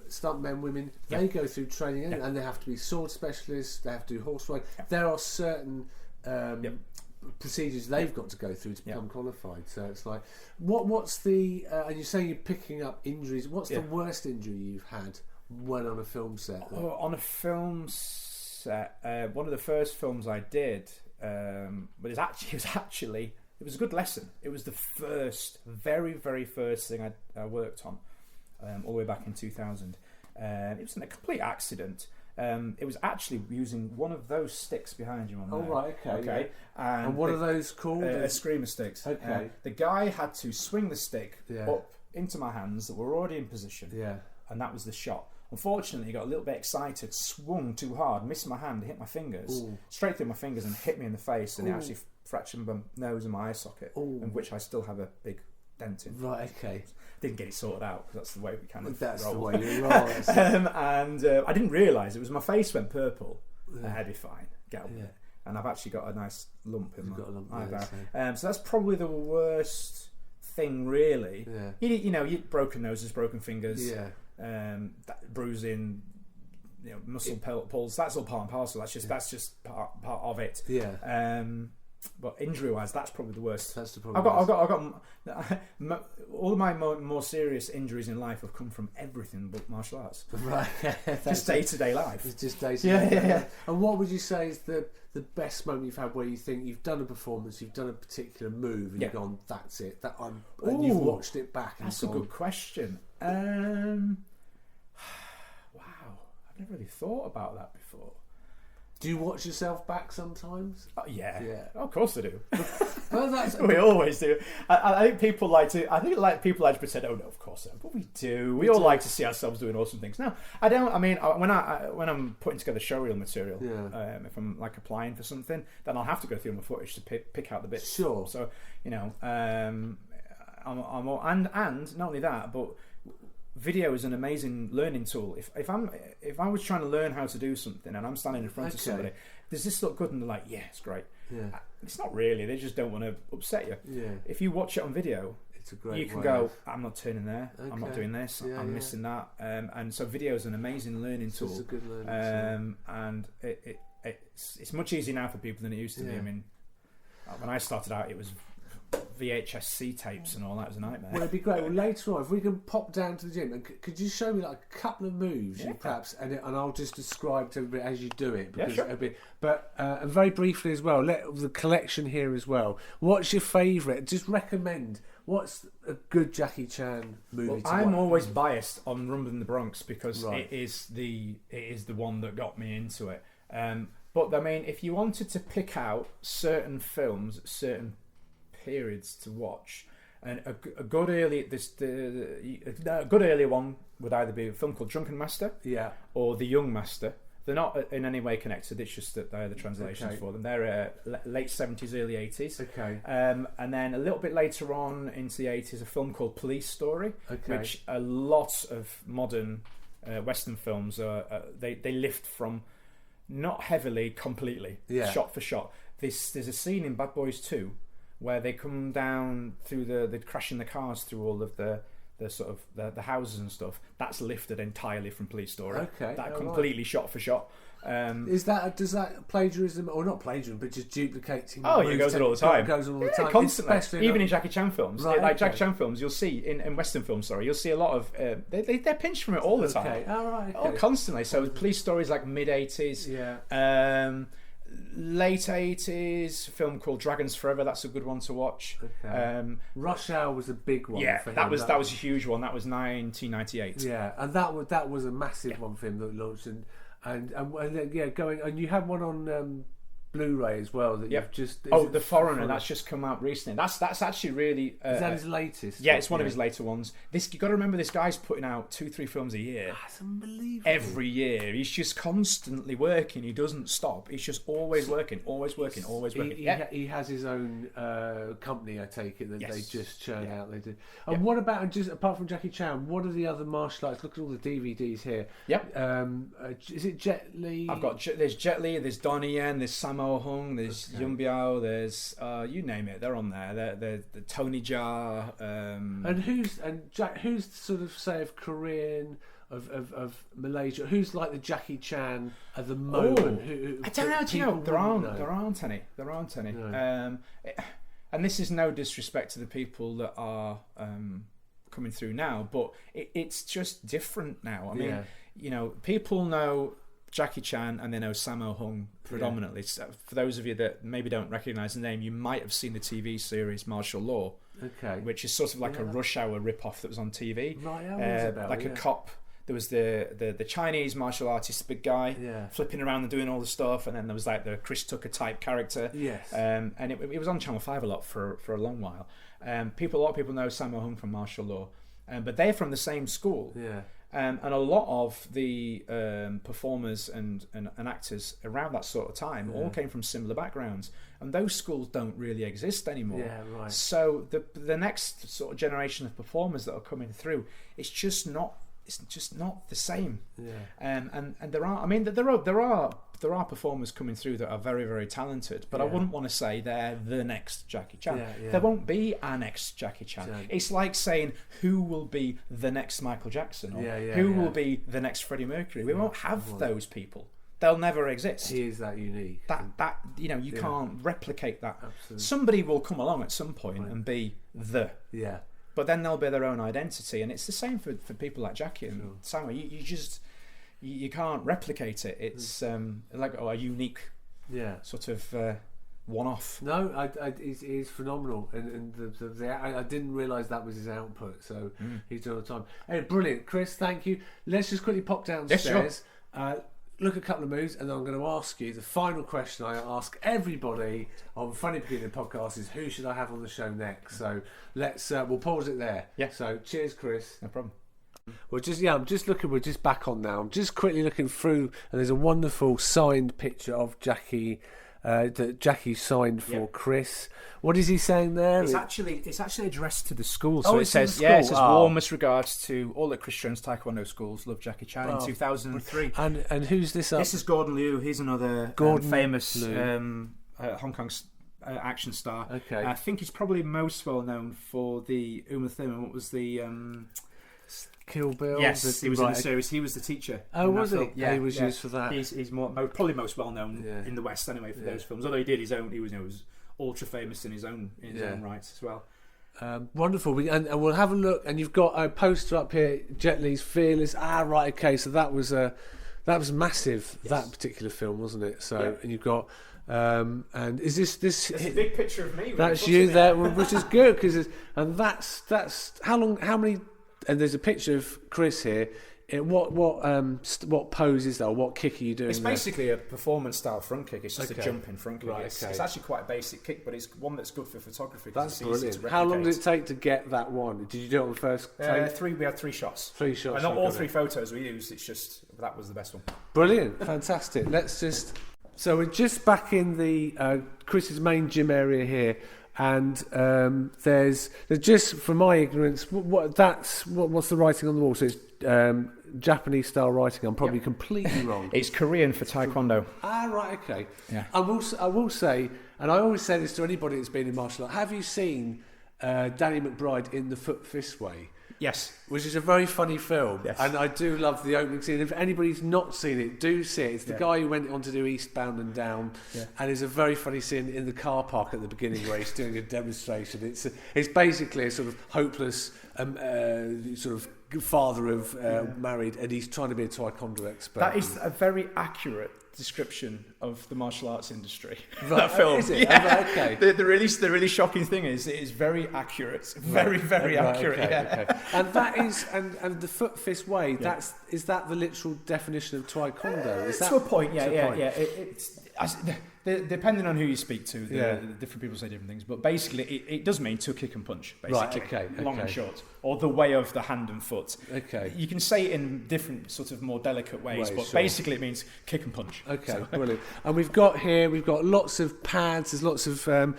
stuntmen, women, they go through training and they have to be sword specialists. They have to do horse riding. There are certain procedures they've got to go through to become qualified. So it's like, what's the? And you're saying you're picking up injuries. What's the worst injury you've had when on a film set? On a film set, one of the first films I did, but it was a good lesson. It was the very, very first thing I worked on, all the way back in 2000. It was a complete accident. It was actually using one of those sticks behind you on there. Oh, right, okay. Yeah. And what are those called? Screamer sticks. Okay. The guy had to swing the stick up into my hands that were already in position. Yeah. And that was the shot. Unfortunately, he got a little bit excited, swung too hard, missed my hand, hit my fingers, straight through my fingers and hit me in the face, and it actually fractured my nose and my eye socket, in which I still have a big denting. Right, okay. Didn't get it sorted out because that's the way we kind of That's roll. the way you roll. And I didn't realise it was my face went purple. I'd be fine. Get on with it. And I've actually got a nice lump in my eyebrow. So that's probably the worst thing, really. Yeah. You know, you broken noses, broken fingers, Yeah. Bruising, you know, muscle pulls. That's all part and parcel. That's just part of it. Yeah. But injury-wise, that's probably the worst. That's the problem. I've got all of my more serious injuries in life have come from everything but martial arts. Right. Just day-to-day life. It's just day-to-day. Yeah. And what would you say is the best moment you've had where you think you've done a performance, you've done a particular move, and you've gone, that's it. And you've watched it back. That's a good question. Wow, I've never really thought about that before. Do you watch yourself back sometimes? Yeah. Of course I do. Well, we always do. I think people like to. People like to pretend. Oh no, of course not. But we do. We all like to see ourselves doing awesome things. No, I don't. I mean, when I'm putting together showreel material, if I'm like applying for something, then I'll have to go through my footage to pick out the bits. Sure. So you know, and not only that, but video is an amazing learning tool. If I was trying to learn how to do something and I'm standing in front of somebody, does this look good? And they're like, yeah, it's great. Yeah. It's not really. They just don't want to upset you. Yeah. If you watch it on video, it's a great. You can go, I'm not turning there. I'm not doing this. Yeah, I'm missing that. And so video is an amazing learning tool. It's a good learning tool. And it's much easier now for people than it used to be. I mean, when I started out, it was VHS-C tapes and all that. It was a nightmare. Well, it'd be great. Well, later on, if we can pop down to the gym, and could you show me like a couple of moves, you perhaps, and I'll just describe to everybody as you do it. Because sure. But very briefly as well, let the collection here as well. What's your favourite? Just recommend. What's a good Jackie Chan movie? I'm always biased on Rumble in the Bronx because it is the one that got me into it. But I mean, if you wanted to pick out certain films, certain periods to watch, and a good early one would either be a film called Drunken Master, or The Young Master. They're not in any way connected. It's just that they're the translations for them. They're late 70s, early 80s. Okay. And then a little bit later on into the 80s, a film called Police Story, which a lot of modern Western films they lift from, not heavily, completely, shot for shot. There's a scene in Bad Boys 2 where they come down through they're crashing the cars through all of the sort of the houses and stuff. That's lifted entirely from Police Story. That completely shot for shot. Does that plagiarism, or not plagiarism, but just duplicating? Oh, it goes on all the time. It goes on all the time, constantly. Even in Jackie Chan films, Jackie Chan films, you'll see in Western films. You'll see a lot of they're pinched from it all the time. Oh, constantly. So Police Story is like mid 80s. Late 80s, film called Dragons Forever. That's a good one to watch. Rush Hour was a big one. Yeah, for him. that was a huge one. That was 1998. Yeah, and that was a massive one for him that launched, and going, and you had one on Blu-ray as well that you've just. The Foreigner. That's just come out recently. That's actually really. Is that his latest? Yeah, it's one of his later ones. You got to remember, this guy's putting out 2-3 films a year. That's unbelievable. Every year, he's just constantly working. He doesn't stop. He's just always working. He has his own company, I take it, that they just churn out. They do. And what about, just apart from Jackie Chan, what are the other martial arts? Look at all the DVDs here. Is it Jet Li? There's Jet Li, there's Donnie Yen, there's Sammo Hung, there's Yun Biao, there's you name it, they're on there. They're Tony Jaa. And who's sort of, say, of Korean, of Malaysia, who's like the Jackie Chan at the moment? I don't know. Do you know? There aren't any. No. And this is no disrespect to the people that are coming through now, but it's just different now. I mean, you know, people know Jackie Chan and they know Sammo Hung predominantly. So for those of you that maybe don't recognise the name, you might have seen the TV series Martial Law, which is sort of like a Rush Hour rip-off that was on TV. A cop. There was the Chinese martial artist, big guy, flipping around and doing all the stuff, and then there was like the Chris Tucker type character. And it was on Channel 5 a lot for a long while. A lot of people know Sammo Hung from Martial Law, but they're from the same school. And a lot of the performers and actors around that sort of time all came from similar backgrounds, and those schools don't really exist anymore. Yeah, right. So the next sort of generation of performers that are coming through, it's just not the same. Yeah. And there are performers coming through that are very, very talented, but I wouldn't want to say they're the next Jackie Chan. There won't be a next Jackie Chan. It's like saying who will be the next Michael Jackson, or who will be the next Freddie Mercury. We won't have those people. They'll never exist. He is that unique. That you can't replicate that. Absolutely. Somebody will come along at some point and be the. Yeah. But then they'll be their own identity, and it's the same for people like Jackie and Samuel. You can't replicate it. It's like a unique, sort of one-off. No, it is phenomenal, and I didn't realise that was his output. So he's done all the time. Hey, brilliant, Chris. Thank you. Let's just quickly pop downstairs. Yes, sure. Look at a couple of moves, and then I'm going to ask you the final question I ask everybody on Funny Beginning podcast is who should I have on the show next? So let's we'll pause it there. Yeah. So cheers, Chris. No problem. We're just back on now. I'm just quickly looking through, and there's a wonderful signed picture of Jackie that Jackie signed for Chris. What is he saying there? It's actually addressed to the school. So Oh, it it's in says, the school. it says warmest regards to all the Chris Jones Taekwondo schools. Love Jackie Chan in 2003. And who's this up? This is Gordon Liu. He's another famous Hong Kong action star. Okay. I think he's probably most well known for the Uma Thurman. What was the Kill Bill? Yes, he was in the series. He was the teacher. Oh, was he? Yeah, he was used for that. He's probably most well known in the West anyway for those films. Although he did his own, he was ultra famous in his own rights as well. Wonderful. And we'll have a look. And you've got a poster up here, Jet Li's Fearless. Right. Okay. So that was massive. Yes. That particular film, wasn't it? So and you've got. And is this? It's a big picture of me. That's you there, which is good because that's how many. And there's a picture of Chris here. What pose is that? Or what kick are you doing? It's basically a performance style front kick. It's just a jumping front kick. Right, it's actually quite a basic kick, but it's one that's good for photography. That's brilliant. How long did it take to get that one? Did you do it on the first take? We had 3 shots. 3 shots. And not all 3 photos we used. It's just that was the best one. Brilliant, fantastic. So we're just back in the Chris's main gym area here. And there's just from my ignorance, what's the writing on the wall? So it's Japanese style writing. I'm probably completely wrong. It's Korean for Taekwondo. Right, okay. Yeah. I will say, and I always say this to anybody that's been in martial art. Have you seen Danny McBride in The Foot Fist Way? Yes. Which is a very funny film. Yes. And I do love the opening scene. If anybody's not seen it, do see it. It's the guy who went on to do Eastbound and Down. Yeah. And it's a very funny scene in the car park at the beginning where he's doing a demonstration. It's basically a sort of hopeless sort of father of married, and he's trying to be a Taekwondo expert. That is a very accurate description of the martial arts industry. Right. That film. Is it? Yeah. Okay. The really shocking thing is it is very accurate. Very accurate. Okay, yeah. okay. And that is and the Foot Fist Way. Is that the literal definition of Taekwondo? Is that to a point? Yeah. Depending on who you speak to, the different people say different things. But basically, it does mean to kick and punch. Basically, right? Okay. Long and short, or the way of the hand and foot. Okay. You can say it in different sort of more delicate ways, but basically it means kick and punch. Okay, brilliant. And we've got lots of pads. There's lots of and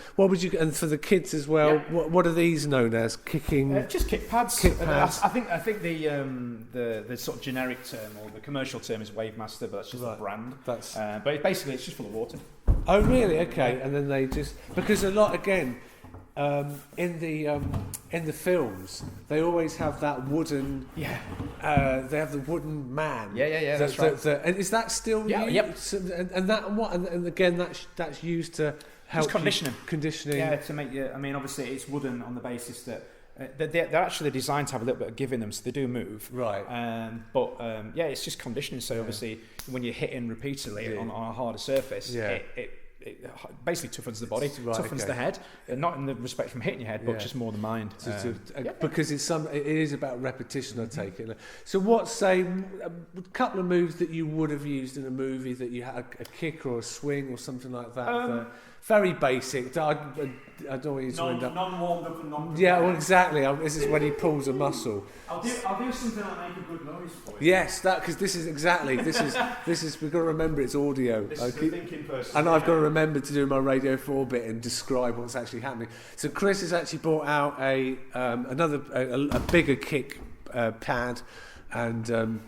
for the kids as well. Yeah. What are these known as? Kicking. Just kick pads. Kick pads. I think the sort of generic term or the commercial term is Wave Master, but that's just a brand. But basically it's just full of water. Oh really? Okay. And then they just because a lot again. In the films, they always have that wooden. Yeah. They have the wooden man. Yeah. That's right. And is that still? Yeah. Yep. And that what? And again, that's used to help. It's conditioning. Conditioning. Yeah, to make you. I mean, obviously, it's wooden on the basis that. They're actually designed to have a little bit of give in them, so they do move. Right. But it's just conditioning. So obviously, when you're hitting repeatedly on a harder surface, it basically toughens the body, toughens the head, not in the respect from hitting your head, but just more the mind. Because it is about repetition, I take it. So what's, say, a couple of moves that you would have used in a movie that you had a kick or a swing or something like that very basic. I don't want you to end up... Non-warmed up and non-prepared. Yeah, well, exactly. This is when he pulls a muscle. I'll do something that'll make a good noise for you. Yes, because this is we've got to remember it's audio. This is the thinking person. And I've got to remember to do my Radio 4 bit and describe what's actually happening. So Chris has actually brought out a bigger kick pad, and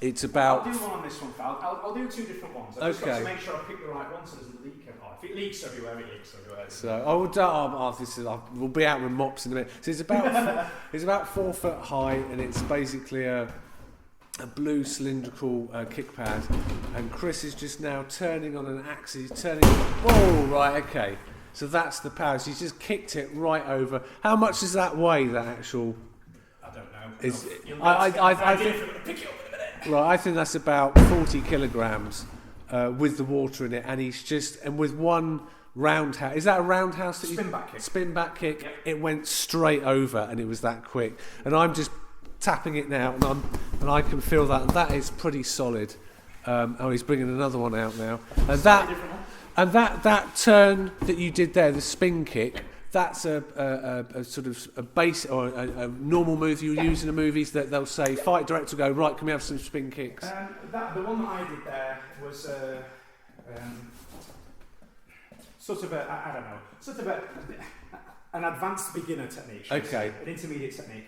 it's about... I'll do one on this one, pal. I'll do 2 different ones. I've just got to make sure I pick the right one so it doesn't leak. If it leaks everywhere, it leaks everywhere. So we'll be out with mops in a minute. So it's about 4 foot high, and it's basically a blue cylindrical kick pad. And Chris is just now turning on an axis. Whoa, right, okay. So that's the power. So he's just kicked it right over. How much does that weigh? That actual? I don't know. I think. Pick it up in a minute. Right, I think that's about 40 kilograms. With the water in it, and he's with one roundhouse. Is that a roundhouse? Spin back kick. Yep. It went straight over, and it was that quick. And I'm just tapping it now, and I can feel that. And that is pretty solid. He's bringing another one out now, and that turn that you did there, the spin kick. That's a sort of a base or a normal move you use in the movies that they'll say, fight director will go, right, can we have some spin kicks? The one that I did there was an advanced beginner technique. Okay. An intermediate technique.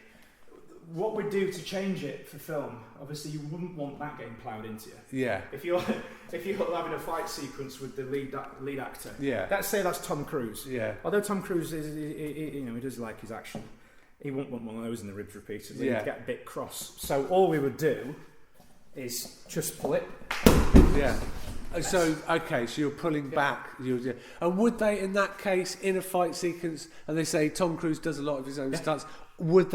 What we'd do to change it for film, obviously you wouldn't want that getting ploughed into you. Yeah. If you're having a fight sequence with the lead actor, yeah. Let's say that's Tom Cruise. Yeah. Although Tom Cruise he does like his action, he won't want one of those in the ribs repeatedly. Yeah. He'd get a bit cross. So all we would do is just pull it. Yeah. So you're pulling back. And would they, in that case, in a fight sequence, and they say Tom Cruise does a lot of his own stunts, would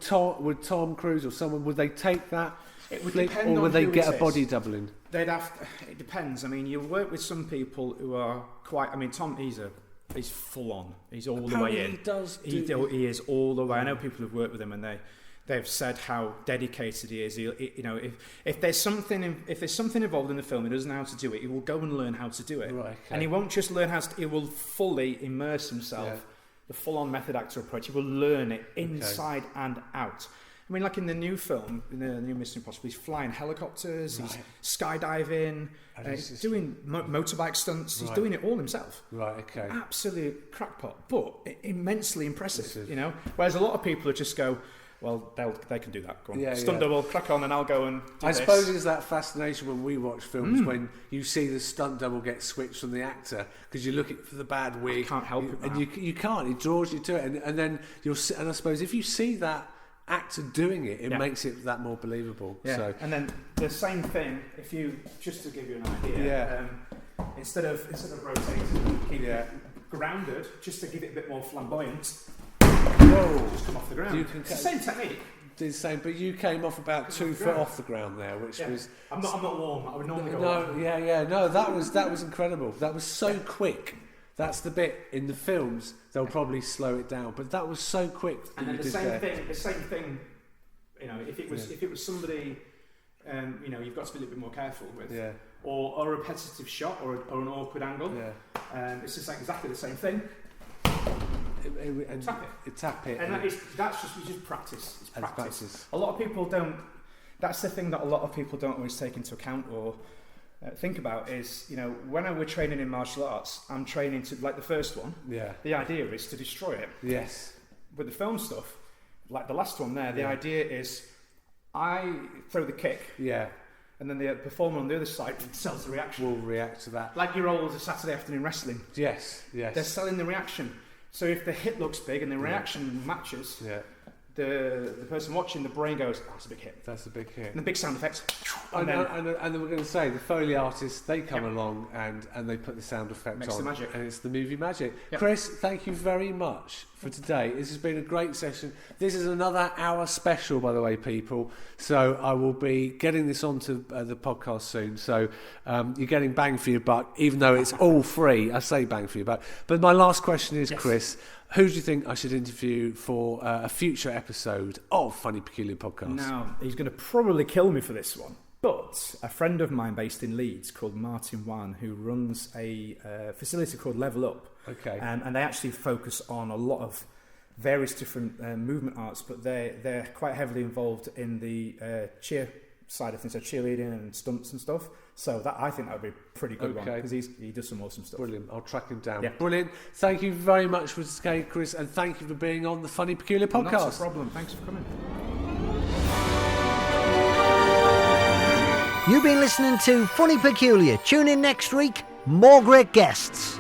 Tom Cruise or someone, would they take that flick, or would they get a body doubling? It depends. I mean, you work with some people who are quite. I mean, Tom, he's full on. He's all the way in. He is all the way. I know people who've worked with him, and they've said how dedicated he is. If there's something involved in the film, he doesn't know how to do it. He will go and learn how to do it, right, okay. And he won't just learn how to. He will fully immerse himself. Yeah. The full-on method actor approach. He will learn it inside and out. I mean, like in the new film, in the new Mission Impossible, he's flying helicopters, right. He's skydiving, he's doing motorbike stunts. Right. He's doing it all himself. Right. Okay. Absolute crackpot, but immensely impressive. Whereas a lot of people just go, well, they can do that. Go on. Stunt double, crack on, and I'll go and do this. I suppose it's that fascination when we watch films when you see the stunt double get switched from the actor because you're looking for the bad wig. I can't help it, and you can't. It draws you to it, and then and I suppose if you see that actor doing it, it makes it that more believable. Yeah. So. And then the same thing. If you just to give you an idea, instead of rotating, keep it grounded, just to give it a bit more flamboyant. Whoa! Just come off the ground. It's the same technique. The same, but you came off about 2 foot off the ground there, which was. I'm not warm. I would normally go. No, that was incredible. That was so quick. That's the bit in the films they'll probably slow it down, but that was so quick. And then the same thing. If it was somebody, you've got to be a little bit more careful with. Yeah. Or a repetitive shot, or an awkward angle. Yeah. It's just exactly the same thing. Tap it. And that's just practice. It's practice. A lot of people don't. That's the thing that a lot of people don't always take into account or think about is, when we're training in martial arts, I'm training to, like the first one. Yeah. The idea is to destroy it. Yes. With the film stuff, like the last one there, the idea is I throw the kick. Yeah. And then the performer on the other side sells the reaction. Will react to that. Like your old Saturday afternoon wrestling. Yes. They're selling the reaction. So if the hit looks big and the reaction matches, the person watching, the brain goes, oh, that's a big hit. That's a big hit. And the big sound effects. And then we're going to say, the Foley artists, they come along and they put the sound effect Makes on. The magic. And it's the movie magic. Yep. Chris, thank you very much for today. This has been a great session. This is another hour special, by the way, people. So I will be getting this onto the podcast soon. So you're getting bang for your buck, even though it's all free. I say bang for your buck. But my last question is, Chris, who do you think I should interview for a future episode of Funny Peculiar Podcast? Now, he's going to probably kill me for this one. But a friend of mine based in Leeds called Martin Wan, who runs a facility called Level Up. Okay. And they actually focus on a lot of various different movement arts, but they're quite heavily involved in the cheer side of things, so cheerleading and stunts and stuff. So I think that would be a pretty good one, because he does some awesome stuff. Brilliant. I'll track him down. Yeah. Brilliant. Thank you very much for today, Chris, and thank you for being on the Funny Peculiar podcast. Not a problem. Thanks for coming. You've been listening to Funny Peculiar. Tune in next week. More great guests.